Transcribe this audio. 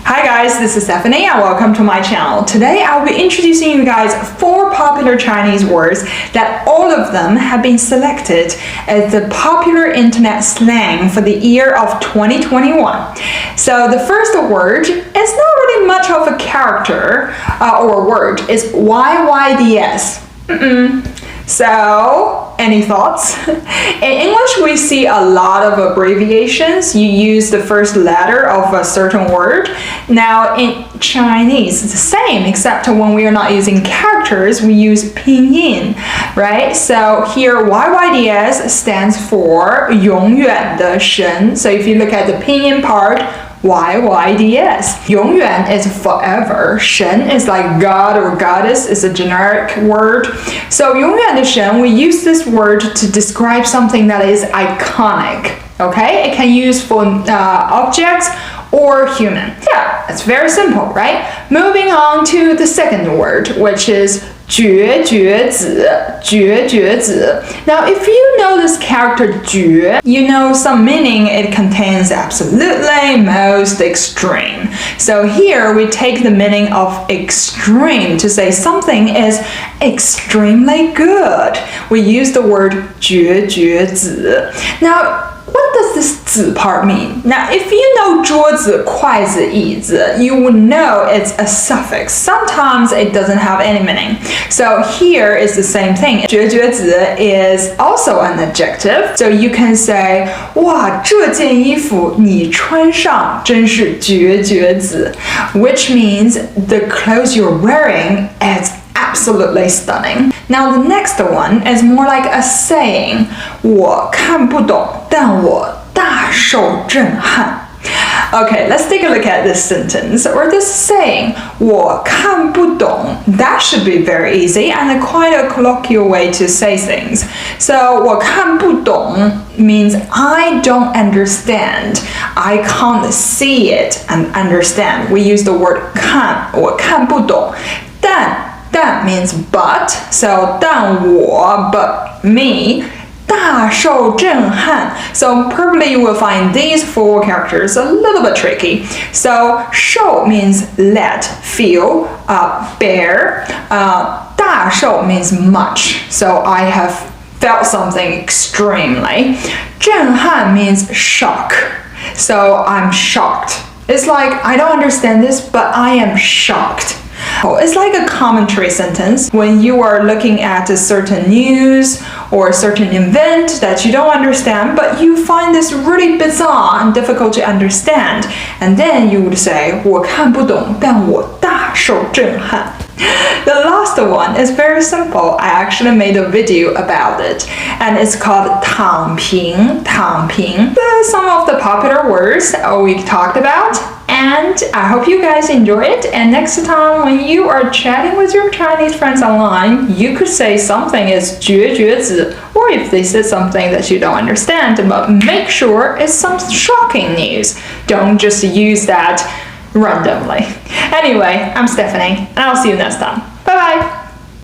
Hi guys, this is Stephanie and welcome to my channel. Today I'll be introducing you guys 4 popular Chinese words that all of them have been selected as the popular internet slang for the year of 2021. So the first word is not really much of a character or word, it's YYDS. So, any thoughts? In English, we see a lot of abbreviations. You use the first letter of a certain word. Now, in Chinese, it's the same, except when we are not using characters, we use pinyin, right? So here, YYDS stands for 永远的神. So if you look at the pinyin part, YYDS. 永远 is forever. 神 is like God or goddess, is a generic word. So 永远的神, we use this word to describe something that is iconic. Okay? It can use for objects or human. Yeah, it's very simple, right? Moving on to the second word, which is 绝绝子, 绝绝子. Now, if you know this character 绝, you know some meaning it contains absolutely, most, extreme. So here we take the meaning of extreme to say something is extremely good. We use the word 绝绝子. Now, what does this 子 part mean? Now, if you know 桌子, 筷子, 椅子, you would know it's a suffix. Sometimes it doesn't have any meaning. So here is the same thing. 绝绝子 is also an adjective. So you can say, 哇，这件衣服你穿上真是绝绝子, which means the clothes you're wearing is absolutely stunning. Now the next one is more like a saying. 我看不懂，但我大受震撼. Okay, let's take a look at this sentence or this saying. 我看不懂. That should be very easy and quite a colloquial way to say things. So 我看不懂 means I don't understand. I can't see it and understand. We use the word 看, 我看不懂. 但 means but, so 但我 but me, 大受震撼. So probably you will find these 4 characters a little bit tricky. So 受 means let, feel, bear. 大受 means much. So I have felt something extremely. 震撼 means shock. So I'm shocked. It's like I don't understand this, but I am shocked. It's like a commentary sentence when you are looking at a certain news or a certain event that you don't understand, but you find this really bizarre and difficult to understand. And then you would say, 我看不懂，但我大受震撼. The last one is very simple. I actually made a video about it, and it's called 躺平. 躺平. Some of the popular words we talked about, and I hope you guys enjoy it. And next time when you are chatting with your Chinese friends online, you could say something is 绝绝子, or if they said something that you don't understand, but make sure it's some shocking news. Don't just use that randomly. Anyway, I'm Stephanie, and I'll see you next time. Bye bye!